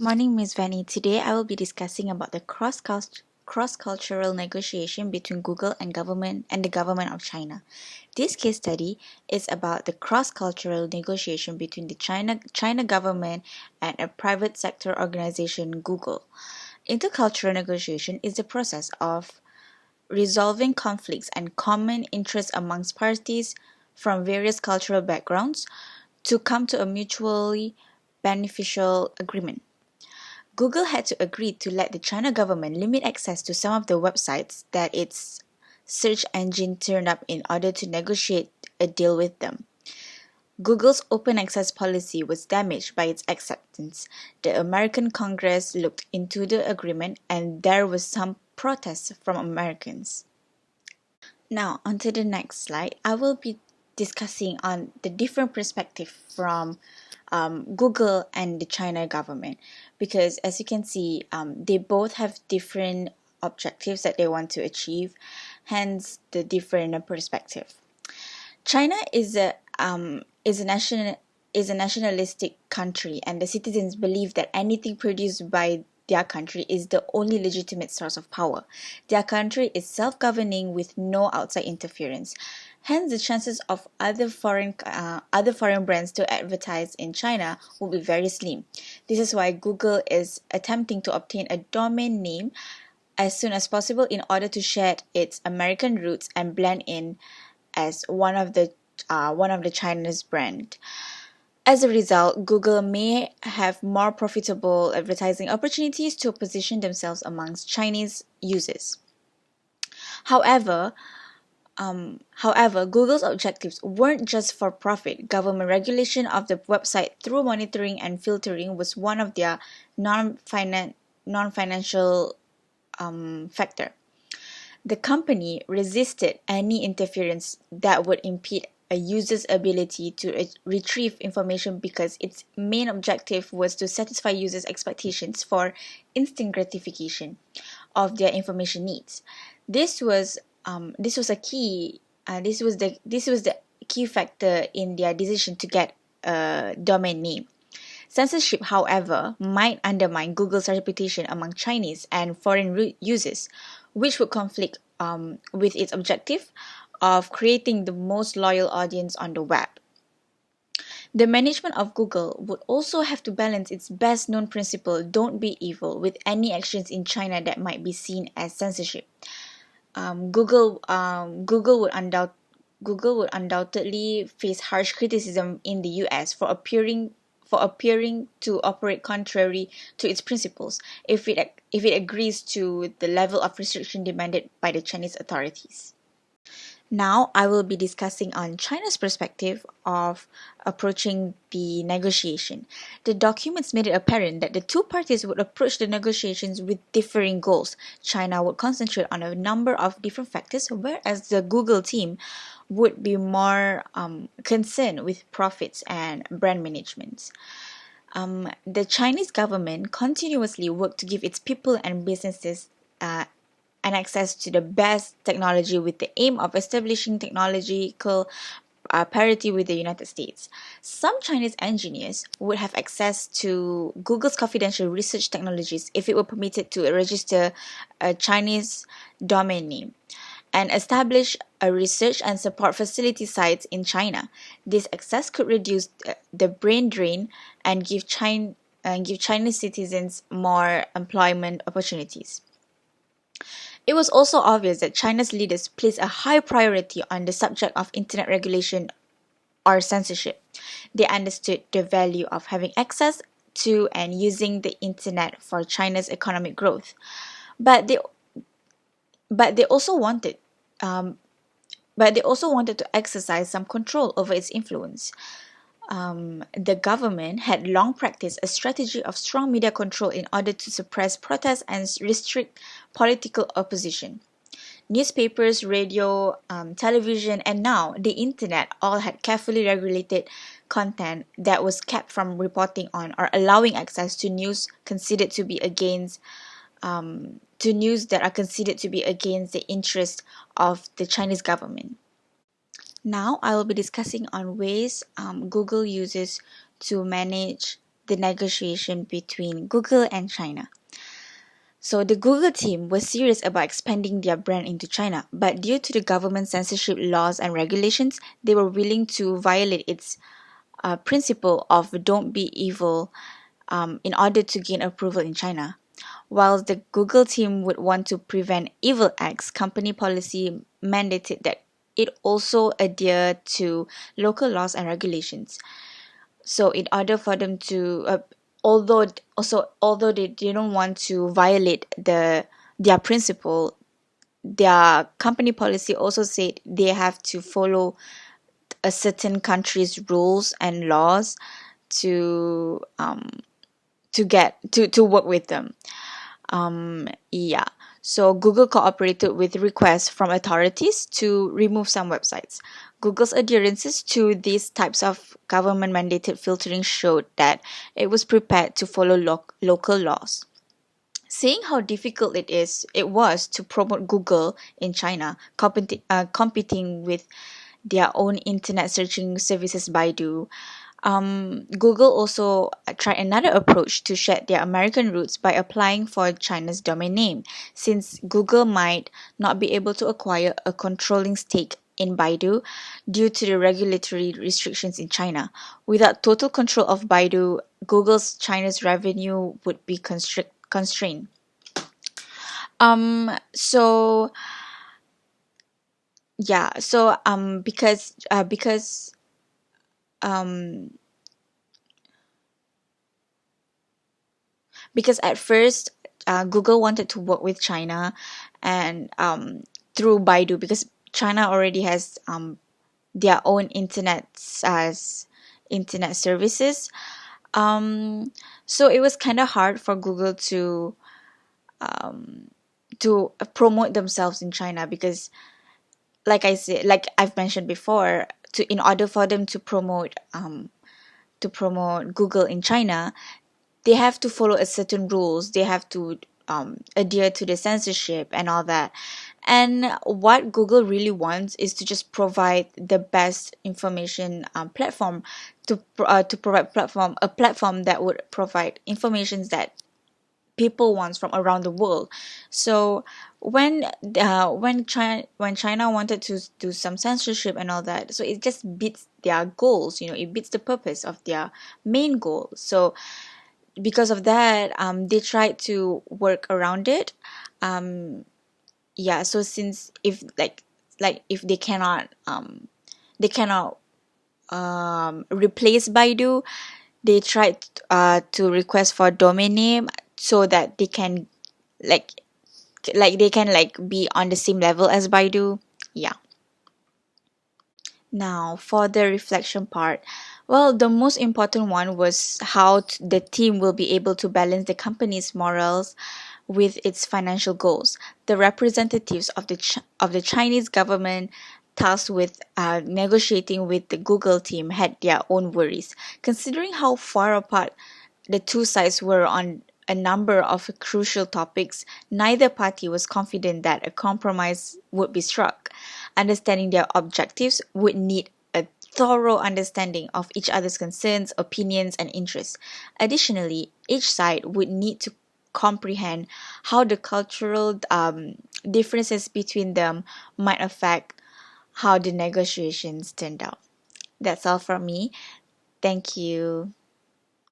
Morning, Miss Vanny. Today I will be discussing about the cross-cultural negotiation between Google and the government of China. This case study is about the cross-cultural negotiation between the China government and a private sector organization, Google. Intercultural negotiation is the process of resolving conflicts and common interests amongst parties from various cultural backgrounds to come to a mutually beneficial agreement. Google had to agree to let the China government limit access to some of the websites that its search engine turned up in order to negotiate a deal with them. Google's open access policy was damaged by its acceptance. The American Congress looked into the agreement and there was some protest from Americans. Now, onto the next slide, I will be discussing on the different perspective from Google and the China government, because as you can see, they both have different objectives that they want to achieve, hence the different perspective. China is a nationalistic country, and the citizens believe that anything produced by their country is the only legitimate source of power. Their country is self-governing with no outside interference. Hence, the chances of other foreign brands to advertise in China will be very slim. This is why Google is attempting to obtain a domain name as soon as possible in order to shed its American roots and blend in as one of the China's brand. As a result, Google may have more profitable advertising opportunities to position themselves amongst Chinese users. However, Google's objectives weren't just for profit. Government regulation of the website through monitoring and filtering was one of their non-financial factor. The company resisted any interference that would impede a user's ability to retrieve information because its main objective was to satisfy users' expectations for instant gratification of their information needs. This was the key factor in their decision to get a domain name. Censorship, however, might undermine Google's reputation among Chinese and foreign users, which would conflict with its objective of creating the most loyal audience on the web. The management of Google would also have to balance its best-known principle, don't be evil, with any actions in China that might be seen as censorship. Google would undoubtedly face harsh criticism in the US for appearing to operate contrary to its principles if it agrees to the level of restriction demanded by the Chinese authorities. Now I will be discussing on China's perspective of approaching the negotiation. The documents made it apparent that the two parties would approach the negotiations with differing goals. China would concentrate on a number of different factors, whereas the Google team would be more concerned with profits and brand management. The Chinese government continuously worked to give its people and businesses and access to the best technology with the aim of establishing technological parity with the United States. Some Chinese engineers would have access to Google's confidential research technologies if it were permitted to register a Chinese domain name and establish a research and support facility sites in China. This access could reduce the brain drain and give Chinese citizens more employment opportunities. It was also obvious that China's leaders placed a high priority on the subject of internet regulation or censorship. They understood the value of having access to and using the internet for China's economic growth, but they also wanted to exercise some control over its influence. The government had long practiced a strategy of strong media control in order to suppress protests and restrict political opposition. Newspapers, radio, television, and now the internet all had carefully regulated content that was kept from reporting on or allowing access to news considered to be against news that are considered to be against the interest of the Chinese government. Now I will be discussing on ways Google uses to manage the negotiation between Google and China. So the Google team was serious about expanding their brand into China, but due to the government censorship laws and regulations, they were willing to violate its principle of don't be evil in order to gain approval in China. While the Google team would want to prevent evil acts, company policy mandated that it also adhere to local laws and regulations. So in order for them to although they didn't want to violate their principle, their company policy also said they have to follow a certain country's rules and laws to to work with them. Yeah. So Google cooperated with requests from authorities to remove some websites. Google's adherences to these types of government mandated filtering showed that it was prepared to follow local laws. Seeing how difficult it was to promote Google in China, competing with their own internet searching services Baidu, Google also tried another approach to shed their American roots by applying for China's domain name, since Google might not be able to acquire a controlling stake in Baidu due to the regulatory restrictions in China. Without total control of Baidu, Google's China's revenue would be constrained. So yeah, so um because at first Google wanted to work with China and through Baidu, because China already has their own internet services. So it was kind of hard for Google to promote themselves in China, because like I've mentioned before, in order for them to promote Google in China, they have to follow a certain rules. They have to adhere to the censorship and all that. And what Google really wants is to just provide the best information platform, to provide a platform that would provide informations that people wants from around the world. So when China wanted to do some censorship and all that, so it just beats their goals. It beats the purpose of their main goal. So because of that, they tried to work around it. Yeah. So since if they cannot replace Baidu, they tried to request for domain name so that they can like they can be on the same level as Baidu. Yeah. Now, for the reflection part, well, the most important one was how the team will be able to balance the company's morals with its financial goals. The representatives of the Chinese government tasked with negotiating with the Google team had their own worries, considering how far apart the two sides were on a number of crucial topics. Neither party was confident that a compromise would be struck. Understanding their objectives would need a thorough understanding of each other's concerns, opinions, and interests. Additionally, each side would need to comprehend how the cultural differences between them might affect how the negotiations turned out. That's all from me. Thank you.